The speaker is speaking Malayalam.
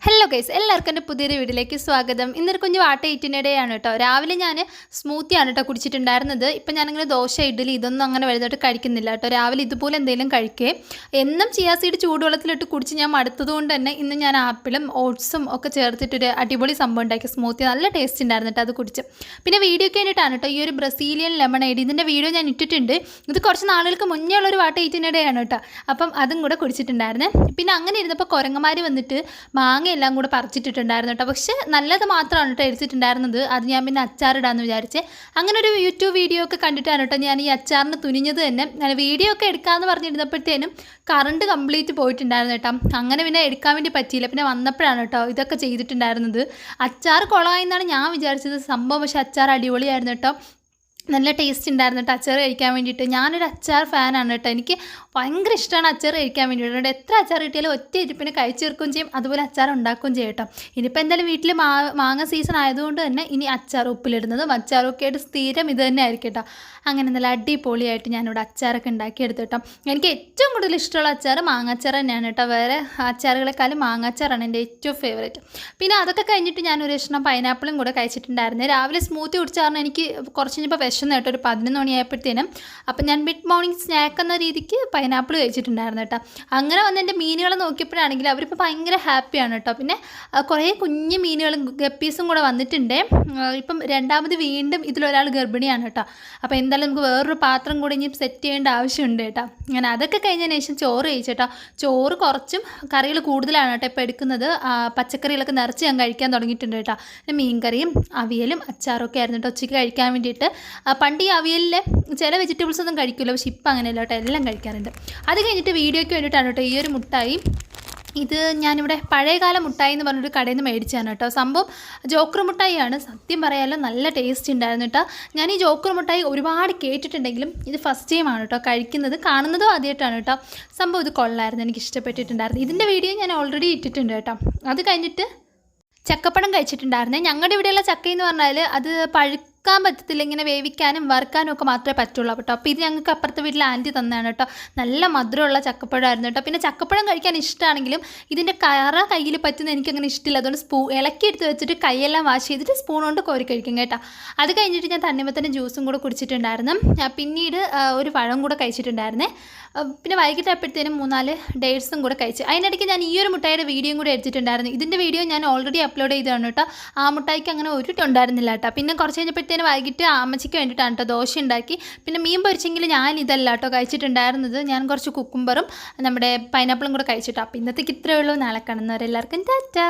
ഹലോ ഗൈസ്, എല്ലാവർക്കും എൻ്റെ പുതിയൊരു വീഡിയോയിലേക്ക് സ്വാഗതം. ഇന്നൊരു കുഞ്ഞു വാട്ട ഈറ്റിനിടെയാണ് കേട്ടോ. രാവിലെ ഞാൻ സ്മൂത്തിയാണ് കേട്ടോ കുടിച്ചിട്ടുണ്ടായിരുന്നത്. ഇപ്പം ഞാനിങ്ങനെ ദോശ, ഇഡ്ഡലി ഇതൊന്നും അങ്ങനെ വലുതായിട്ട് കഴിക്കുന്നില്ല കേട്ടോ. രാവിലെ ഇതുപോലെ എന്തെങ്കിലും കഴിക്കേ. എന്നും ചിയാ സീഡ് ചൂടുവെള്ളത്തിലിട്ട് കുടിച്ച് ഞാൻ മടുത്തതുകൊണ്ട് തന്നെ ഇന്ന് ഞാൻ ആപ്പിളും ഓട്സും ഒക്കെ ചേർത്തിട്ടൊരു അടിപൊളി സംഭവം ഉണ്ടാക്കി. സ്മൂത്തി നല്ല ടേസ്റ്റ് ഉണ്ടായിരുന്നു കേട്ടോ. അത് കുടിച്ച് പിന്നെ വീഡിയോയ്ക്ക് വേണ്ടിയിട്ടാണ് കേട്ടോ ഈ ഒരു ബ്രസീലിയൻ ലെമണേഡ്. ഇതിൻ്റെ വീഡിയോ ഞാൻ ഇട്ടിട്ടുണ്ട്. ഇത് കുറച്ച് നാളുകൾക്ക് മുന്നേ ഉള്ളൊരു വാട്ട ഈറ്റിനിടെയാണ് കേട്ടോ. അപ്പം അതും കൂടെ കുടിച്ചിട്ടുണ്ടായിരുന്നു. പിന്നെ അങ്ങനെ ഇരുന്നപ്പോൾ കുരങ്ങന്മാർ വന്നിട്ട് മാങ്ങ എല്ലാം കൂടെ പറിച്ചിട്ടിട്ടുണ്ടായിരുന്നു കേട്ടോ. പക്ഷേ നല്ലത് മാത്രമാണ് കേട്ടോ എടുത്തിട്ടുണ്ടായിരുന്നത്. അത് ഞാൻ പിന്നെ അച്ചാറിടാമെന്ന് വിചാരിച്ചേ. അങ്ങനെ ഒരു യൂട്യൂബ് വീഡിയോ ഒക്കെ കണ്ടിട്ടാണ് കേട്ടോ ഞാൻ ഈ അച്ചാറിന് തുനിഞ്ഞത് തന്നെ. ഞാൻ വീഡിയോ ഒക്കെ എടുക്കാമെന്ന് പറഞ്ഞിരുന്നപ്പോഴത്തേനും കറണ്ട് കംപ്ലീറ്റ് പോയിട്ടുണ്ടായിരുന്നു കേട്ടോ. അങ്ങനെ പിന്നെ എടുക്കാൻ വേണ്ടി പറ്റിയില്ല. പിന്നെ വന്നപ്പോഴാണ് കേട്ടോ ഇതൊക്കെ ചെയ്തിട്ടുണ്ടായിരുന്നത്. അച്ചാർ കുളമായി എന്നാണ് ഞാൻ വിചാരിച്ചത് സംഭവം. പക്ഷേ അച്ചാർ അടിപൊളിയായിരുന്നു കേട്ടോ. നല്ല ടേസ്റ്റ് ഉണ്ടായിരുന്നു കേട്ടോ അച്ചാർ കഴിക്കാൻ വേണ്ടിയിട്ട്. ഞാനൊരു അച്ചാർ ഫാനാണ് കേട്ടോ. എനിക്ക് ഭയങ്കര ഇഷ്ടമാണ് അച്ചാർ കഴിക്കാൻ വേണ്ടിയിട്ട്. എത്ര അച്ചാർ കിട്ടിയാലും ഒറ്റ ഇരിപ്പിന് കഴിച്ചു തീർക്കുകയും ചെയ്യും, അതുപോലെ അച്ചാർ ഉണ്ടാക്കുകയും ചെയ്യും കേട്ടോ. ഇനിയിപ്പോൾ എന്തായാലും വീട്ടിൽ മാങ്ങ സീസൺ ആയതുകൊണ്ട് തന്നെ ഇനി അച്ചാർ ഉപ്പിലിടുന്നതും അച്ചാറൊക്കെ ആയിട്ട് സ്ഥിരം ഇത് തന്നെ ആയിരിക്കും കേട്ടോ. അങ്ങനെ നല്ല അടിപൊളിയായിട്ട് ഞാനിവിടെ അച്ചാറൊക്കെ ഉണ്ടാക്കിയെടുത്തു കേട്ടോ. എനിക്ക് ഏറ്റവും കൂടുതൽ ഇഷ്ടമുള്ള അച്ചാർ മാങ്ങാച്ചാർ തന്നെയാണ് കേട്ടോ. വേറെ അച്ചാറുകളെക്കാളും മാങ്ങാച്ചാറാണ് എൻ്റെ ഏറ്റവും ഫേവറേറ്റ്. പിന്നെ അതൊക്കെ കഴിഞ്ഞിട്ട് ഞാനൊരു കഷ്ണം പൈനാപ്പിളും കൂടെ കഴിച്ചിട്ടുണ്ടായിരുന്നു. രാവിലെ സ്മൂത്തി കുടിച്ചാൽ എനിക്ക് കുറച്ച് കഴിഞ്ഞപ്പോൾ വിശന്ന് കേട്ടോ. ഒരു 11 മണിയായപ്പോഴത്തേനും അപ്പം ഞാൻ മിഡ് മോർണിംഗ് സ്നാക്ക് എന്ന രീതിക്ക് പൈനാപ്പിൾ കഴിച്ചിട്ടുണ്ടായിരുന്നു കേട്ടോ. അങ്ങനെ വന്ന് എൻ്റെ മീനുകളെ നോക്കിയപ്പോഴാണെങ്കിൽ അവരിപ്പോൾ ഭയങ്കര ഹാപ്പിയാണ് കേട്ടോ. പിന്നെ കുറേ കുഞ്ഞു മീനുകളും ഗപ്പീസും കൂടെ വന്നിട്ടുണ്ട്. ഇപ്പം രണ്ടാമത് വീണ്ടും ഇതിലൊരാൾ ഗർഭിണിയാണ് കേട്ടോ. അപ്പോൾ എന്തായാലും നമുക്ക് വേറൊരു പാത്രം കൂടി ഇനി സെറ്റ് ചെയ്യേണ്ട ആവശ്യമുണ്ട് കേട്ടോ. അങ്ങനെ അതൊക്കെ കഴിഞ്ഞതിന് ശേഷം ചോറ് കഴിച്ചേട്ടോ. ചോറ് കുറച്ചും കറികൾ കൂടുതലാണ് കേട്ടോ ഇപ്പോൾ എടുക്കുന്നത്. പച്ചക്കറികളൊക്കെ നിറച്ച് ഞാൻ കഴിക്കാൻ തുടങ്ങിയിട്ടുണ്ട് കേട്ടോ. പിന്നെ മീൻകറിയും അവിയലും അച്ചാറും ഒക്കെ ആയിരുന്നു കേട്ടോ ഉച്ചയ്ക്ക് കഴിക്കാൻ വേണ്ടിയിട്ട്. പണ്ട് ഈ അവിയലിൽ ചില വെജിറ്റബിൾസ് ഒന്നും കഴിക്കില്ല, പക്ഷെ ഇപ്പം അങ്ങനെയല്ല കേട്ടോ, എല്ലാം കഴിക്കാറുണ്ട്. അത് കഴിഞ്ഞിട്ട് വീഡിയോയ്ക്ക് വേണ്ടിയിട്ടാണ് കേട്ടോ ഈ ഒരു മുട്ടായി. ഇത് ഞാനിവിടെ പഴയകാല മുട്ടായി എന്ന് പറഞ്ഞൊരു കടയിൽ നിന്ന് മേടിച്ചാണ് കേട്ടോ. സംഭവം ജോക്കർ മുട്ടായിയാണ്. സത്യം പറയാമല്ലോ നല്ല ടേസ്റ്റ് ഉണ്ടായിരുന്നു കേട്ടോ. ഞാൻ ഈ ജോക്കർ മുട്ടായി ഒരുപാട് കേട്ടിട്ടുണ്ടെങ്കിലും ഇത് ഫസ്റ്റ് ടൈമാണ് കേട്ടോ കഴിക്കുന്നത്. കാണുന്നതും ആദ്യമായിട്ടാണ് കേട്ടോ. സംഭവം ഇത് കൊള്ളായിരുന്നു, എനിക്ക് ഇഷ്ടപ്പെട്ടിട്ടുണ്ടായിരുന്നു. ഇതിൻ്റെ വീഡിയോ ഞാൻ ഓൾറെഡി ഇട്ടിട്ടുണ്ട് കേട്ടോ. അത് കഴിഞ്ഞിട്ട് ചക്കപ്പഴം കഴിച്ചിട്ടുണ്ടായിരുന്നേ. ഞങ്ങളുടെ ഇവിടെയുള്ള ചക്കയെന്ന് പറഞ്ഞാൽ അത് പഴുക്കാൻ പറ്റത്തില്ല, ഇങ്ങനെ വേവിക്കാനും വറുക്കാനും ഒക്കെ മാത്രമേ പറ്റുള്ളൂ കേട്ടോ. അപ്പോൾ ഇത് ഞങ്ങൾക്ക് അപ്പുറത്തെ വീട്ടിൽ ആൻറ്റി തന്നെയാണ് കേട്ടോ. നല്ല മധുരമുള്ള ചക്കപ്പഴമായിരുന്നു കേട്ടോ. പിന്നെ ചക്കപ്പഴം കഴിക്കാൻ ഇഷ്ടമാണെങ്കിലും ഇതിൻ്റെ കറ കയ്യിൽ പറ്റുന്ന എനിക്കങ്ങനെ ഇഷ്ടമില്ല. അതുകൊണ്ട് ഇളക്കി എടുത്ത് വെച്ചിട്ട് കൈയെല്ലാം വാഷ് ചെയ്തിട്ട് സ്പൂൺ കൊണ്ട് കോരി കഴിക്കും കേട്ടോ. അത് കഴിഞ്ഞിട്ട് ഞാൻ തണ്ണിമത്തൻ്റെ ജ്യൂസും കൂടെ കുടിച്ചിട്ടുണ്ടായിരുന്നു. പിന്നീട് ഒരു പഴം കൂടെ കഴിച്ചിട്ടുണ്ടായിരുന്നേ. പിന്നെ വൈകിട്ടപ്പോഴത്തേനും 3-4 ഡേറ്റ്സും കൂടെ കഴിച്ച്. അതിനിടയ്ക്ക് ഞാൻ ഈ ഒരു മുട്ടായിയുടെ വീഡിയോയും കൂടെ എടുത്തിട്ടുണ്ടായിരുന്നു. ഇതിൻ്റെ വീഡിയോ ഞാൻ ഓൾറെഡി അപ്ലോഡ് ചെയ്തതാണ് കേട്ടോ. ആ മുട്ടായിക്ക് അങ്ങനെ ഒരു ഉണ്ടായിരുന്നില്ല കേട്ടോ. പിന്നെ കുറച്ച് കഴിഞ്ഞപ്പോഴത്തേനും വൈകിട്ട് അമ്മച്ചിക്ക് വേണ്ടിയിട്ടാണ് കേട്ടോ ദോശ ഉണ്ടാക്കി. പിന്നെ മീൻ പൊരിച്ചെങ്കിൽ ഞാൻ ഇതല്ല കേട്ടോ കഴിച്ചിട്ടുണ്ടായിരുന്നത്. ഞാൻ കുറച്ച് കുക്കുംബറും നമ്മുടെ പൈനാപ്പിളും കൂടെ കഴിച്ചിട്ടോ. അപ്പോൾ ഇന്നത്തേക്ക് ഇത്രയേ ഉള്ളൂ. നാളെ കാണുന്നവരെല്ലാവർക്കും ടാറ്റാ.